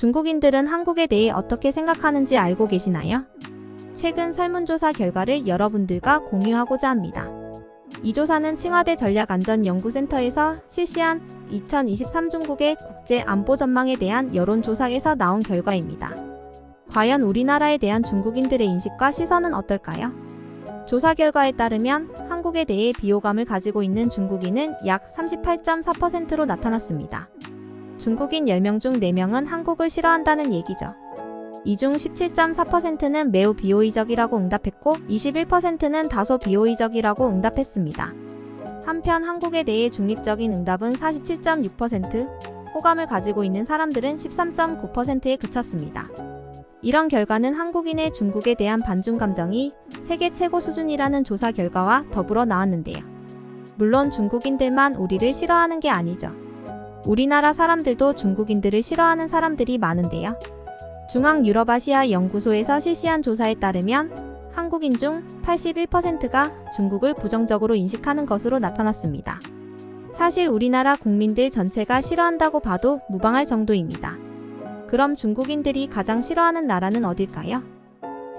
중국인들은 한국에 대해 어떻게 생각하는지 알고 계시나요? 최근 설문조사 결과를 여러분들과 공유하고자 합니다. 이 조사는 칭화대 전략안전연구센터에서 실시한 2023 중국의 국제 안보 전망에 대한 여론조사에서 나온 결과입니다. 과연 우리나라에 대한 중국인들의 인식과 시선은 어떨까요? 조사 결과에 따르면 한국에 대해 비호감을 가지고 있는 중국인은 약 38.4%로 나타났습니다. 중국인 10명 중 4명은 한국을 싫어한다는 얘기죠. 이 중 17.4%는 매우 비호의적이라고 응답했고 21%는 다소 비호의적이라고 응답했습니다. 한편 한국에 대해 중립적인 응답은 47.6%, 호감을 가지고 있는 사람들은 13.9%에 그쳤습니다. 이런 결과는 한국인의 중국에 대한 반중 감정이 세계 최고 수준이라는 조사 결과와 더불어 나왔는데요. 물론 중국인들만 우리를 싫어하는 게 아니죠. 우리나라 사람들도 중국인들을 싫어하는 사람들이 많은데요. 중앙유럽아시아연구소에서 실시한 조사에 따르면 한국인 중 81%가 중국을 부정적으로 인식하는 것으로 나타났습니다. 사실 우리나라 국민들 전체가 싫어한다고 봐도 무방할 정도입니다. 그럼 중국인들이 가장 싫어하는 나라는 어딜까요?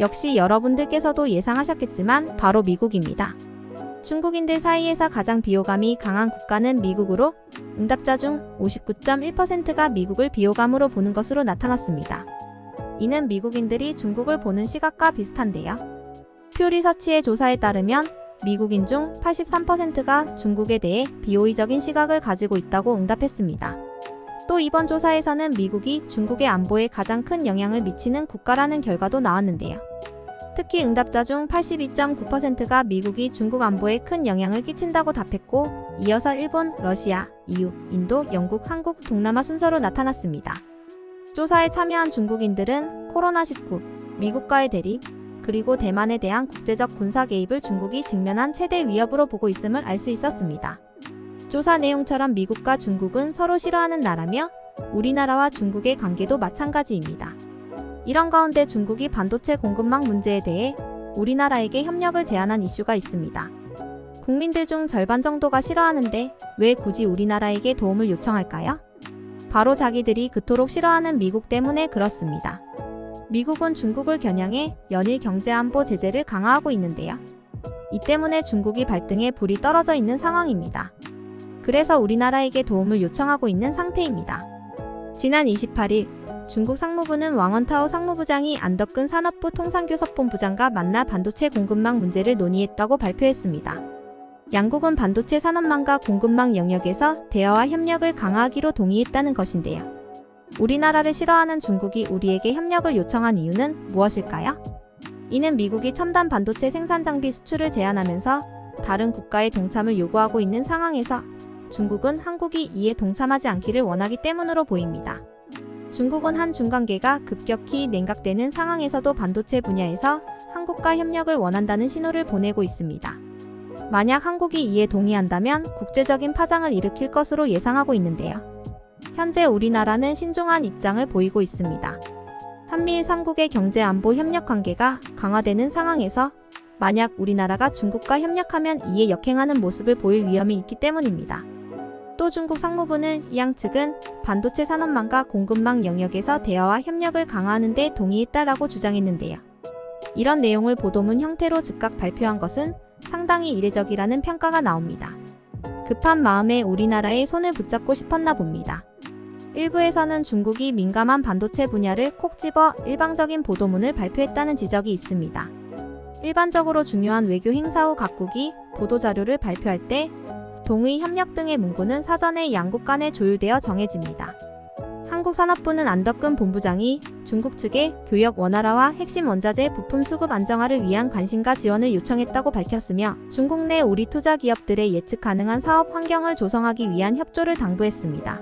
역시 여러분들께서도 예상하셨겠지만 바로 미국입니다. 중국인들 사이에서 가장 비호감이 강한 국가는 미국으로 응답자 중 59.1%가 미국을 비호감으로 보는 것으로 나타났습니다. 이는 미국인들이 중국을 보는 시각과 비슷한데요. 퓨리서치의 조사에 따르면 미국인 중 83%가 중국에 대해 비호의적인 시각을 가지고 있다고 응답했습니다. 또 이번 조사에서는 미국이 중국의 안보에 가장 큰 영향을 미치는 국가라는 결과도 나왔는데요. 특히 응답자 중 82.9%가 미국이 중국 안보에 큰 영향을 끼친다고 답했고, 이어서 일본, 러시아, EU, 인도, 영국, 한국, 동남아 순서로 나타났습니다. 조사에 참여한 중국인들은 코로나19, 미국과의 대립, 그리고 대만에 대한 국제적 군사 개입을 중국이 직면한 최대 위협으로 보고 있음을 알 수 있었습니다. 조사 내용처럼 미국과 중국은 서로 싫어하는 나라며 우리나라와 중국의 관계도 마찬가지입니다. 이런 가운데 중국이 반도체 공급망 문제에 대해 우리나라에게 협력을 제안한 이슈가 있습니다. 국민들 중 절반 정도가 싫어하는데 왜 굳이 우리나라에게 도움을 요청할까요? 바로 자기들이 그토록 싫어하는 미국 때문에 그렇습니다. 미국은 중국을 겨냥해 연일 경제안보 제재를 강화하고 있는데요. 이 때문에 중국이 발등에 불이 떨어져 있는 상황입니다. 그래서 우리나라에게 도움을 요청하고 있는 상태입니다. 지난 28일 중국 상무부는 왕원타오 상무부장이 안덕근 산업부 통상교섭본부장과 만나 반도체 공급망 문제를 논의했다고 발표했습니다. 양국은 반도체 산업망과 공급망 영역에서 대화와 협력을 강화하기로 동의했다는 것인데요. 우리나라를 싫어하는 중국이 우리에게 협력을 요청한 이유는 무엇일까요? 이는 미국이 첨단 반도체 생산 장비 수출을 제한하면서 다른 국가의 동참을 요구하고 있는 상황에서 중국은 한국이 이에 동참하지 않기를 원하기 때문으로 보입니다. 중국은 한중 관계가 급격히 냉각되는 상황에서도 반도체 분야에서 한국과 협력을 원한다는 신호를 보내고 있습니다. 만약 한국이 이에 동의한다면 국제적인 파장을 일으킬 것으로 예상하고 있는데요. 현재 우리나라는 신중한 입장을 보이고 있습니다. 한미일 3국의 경제안보 협력 관계가 강화되는 상황에서 만약 우리나라가 중국과 협력하면 이에 역행하는 모습을 보일 위험이 있기 때문입니다. 또 중국 상무부는 이양 측은 반도체 산업망과 공급망 영역에서 대화와 협력을 강화하는 데 동의했다라고 주장했는데요. 이런 내용을 보도문 형태로 즉각 발표한 것은 상당히 이례적이라는 평가가 나옵니다. 급한 마음에 우리나라의 손을 붙잡고 싶었나 봅니다. 일부에서는 중국이 민감한 반도체 분야를 콕 집어 일방적인 보도문을 발표했다는 지적이 있습니다. 일반적으로 중요한 외교 행사 후 각국이 보도자료를 발표할 때 동의, 협력 등의 문구는 사전에 양국 간에 조율되어 정해집니다. 한국산업부는 안덕근 본부장이 중국 측에 교역 원활화와 핵심 원자재 부품 수급 안정화를 위한 관심과 지원을 요청했다고 밝혔으며 중국 내 우리 투자 기업들의 예측 가능한 사업 환경을 조성하기 위한 협조를 당부했습니다.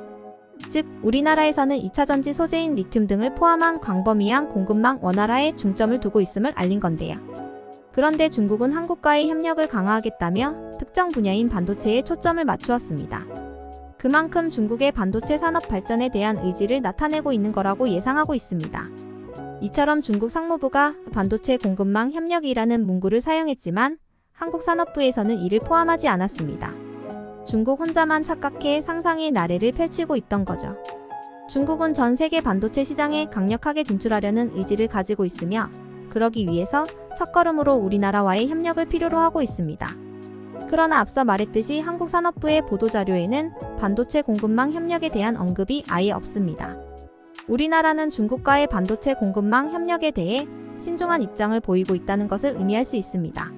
즉, 우리나라에서는 2차전지 소재인 리튬 등을 포함한 광범위한 공급망 원활화에 중점을 두고 있음을 알린 건데요. 그런데 중국은 한국과의 협력을 강화하겠다며 특정 분야인 반도체에 초점을 맞추었습니다. 그만큼 중국의 반도체 산업 발전에 대한 의지를 나타내고 있는 거라고 예상하고 있습니다. 이처럼 중국 상무부가 반도체 공급망 협력이라는 문구를 사용했지만 한국 산업부에서는 이를 포함하지 않았습니다. 중국 혼자만 착각해 상상의 나래를 펼치고 있던 거죠. 중국은 전 세계 반도체 시장에 강력하게 진출하려는 의지를 가지고 있으며 그러기 위해서 첫걸음으로 우리나라와의 협력을 필요로 하고 있습니다. 그러나 앞서 말했듯이 한국산업부의 보도자료에는 반도체 공급망 협력에 대한 언급이 아예 없습니다. 우리나라는 중국과의 반도체 공급망 협력에 대해 신중한 입장을 보이고 있다는 것을 의미할 수 있습니다.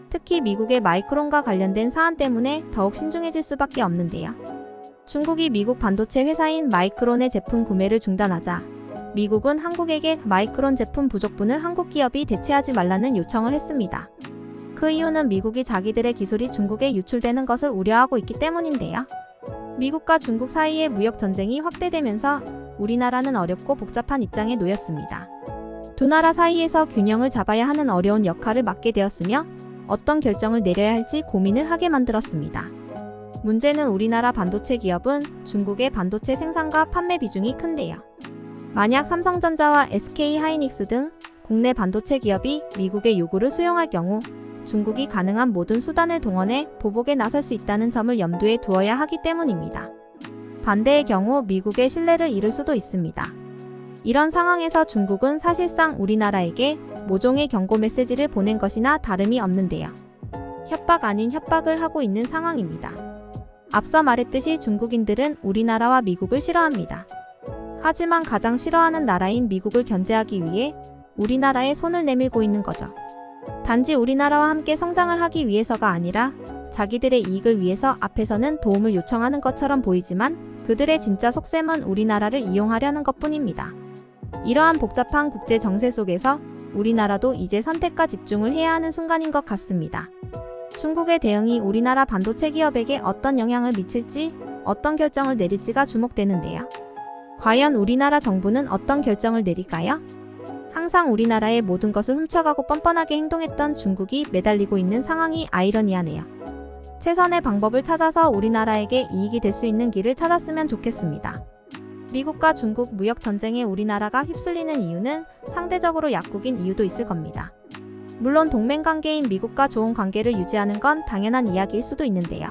특히 미국의 마이크론과 관련된 사안 때문에 더욱 신중해질 수밖에 없는데요. 중국이 미국 반도체 회사인 마이크론의 제품 구매를 중단하자 미국은 한국에게 마이크론 제품 부족분을 한국 기업이 대체하지 말라는 요청을 했습니다. 그 이유는 미국이 자기들의 기술이 중국에 유출되는 것을 우려하고 있기 때문인데요. 미국과 중국 사이의 무역 전쟁이 확대되면서 우리나라는 어렵고 복잡한 입장에 놓였습니다. 두 나라 사이에서 균형을 잡아야 하는 어려운 역할을 맡게 되었으며 어떤 결정을 내려야 할지 고민을 하게 만들었습니다. 문제는 우리나라 반도체 기업은 중국의 반도체 생산과 판매 비중이 큰데요. 만약 삼성전자와 SK 하이닉스 등 국내 반도체 기업이 미국의 요구를 수용할 경우 중국이 가능한 모든 수단을 동원해 보복에 나설 수 있다는 점을 염두에 두어야 하기 때문입니다. 반대의 경우 미국의 신뢰를 잃을 수도 있습니다. 이런 상황에서 중국은 사실상 우리나라에게 모종의 경고 메시지를 보낸 것이나 다름이 없는데요. 협박 아닌 협박을 하고 있는 상황입니다. 앞서 말했듯이 중국인들은 우리나라와 미국을 싫어합니다. 하지만 가장 싫어하는 나라인 미국을 견제하기 위해 우리나라에 손을 내밀고 있는 거죠. 단지 우리나라와 함께 성장을 하기 위해서가 아니라 자기들의 이익을 위해서 앞에서는 도움을 요청하는 것처럼 보이지만 그들의 진짜 속셈은 우리나라를 이용하려는 것뿐입니다. 이러한 복잡한 국제 정세 속에서 우리나라도 이제 선택과 집중을 해야 하는 순간인 것 같습니다. 중국의 대응이 우리나라 반도체 기업에게 어떤 영향을 미칠지, 어떤 결정을 내릴지가 주목되는데요. 과연 우리나라 정부는 어떤 결정을 내릴까요? 항상 우리나라의 모든 것을 훔쳐가고 뻔뻔하게 행동했던 중국이 매달리고 있는 상황이 아이러니하네요. 최선의 방법을 찾아서 우리나라에게 이익이 될 수 있는 길을 찾았으면 좋겠습니다. 미국과 중국 무역 전쟁에 우리나라가 휩쓸리는 이유는 상대적으로 약국인 이유도 있을 겁니다. 물론 동맹 관계인 미국과 좋은 관계를 유지하는 건 당연한 이야기일 수도 있는데요.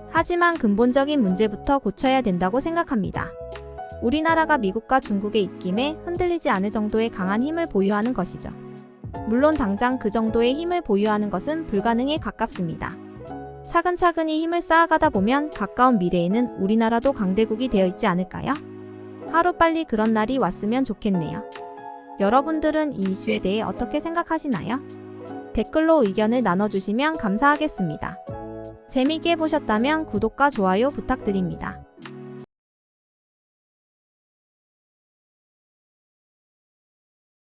하지만 근본적인 문제부터 고쳐야 된다고 생각합니다. 우리나라가 미국과 중국의 입김에 흔들리지 않을 정도의 강한 힘을 보유하는 것이죠. 물론 당장 그 정도의 힘을 보유하는 것은 불가능에 가깝습니다. 차근차근히 힘을 쌓아가다 보면 가까운 미래에는 우리나라도 강대국이 되어 있지 않을까요? 하루빨리 그런 날이 왔으면 좋겠네요. 여러분들은 이 이슈에 대해 어떻게 생각하시나요? 댓글로 의견을 나눠주시면 감사하겠습니다. 재미있게 보셨다면 구독과 좋아요 부탁드립니다.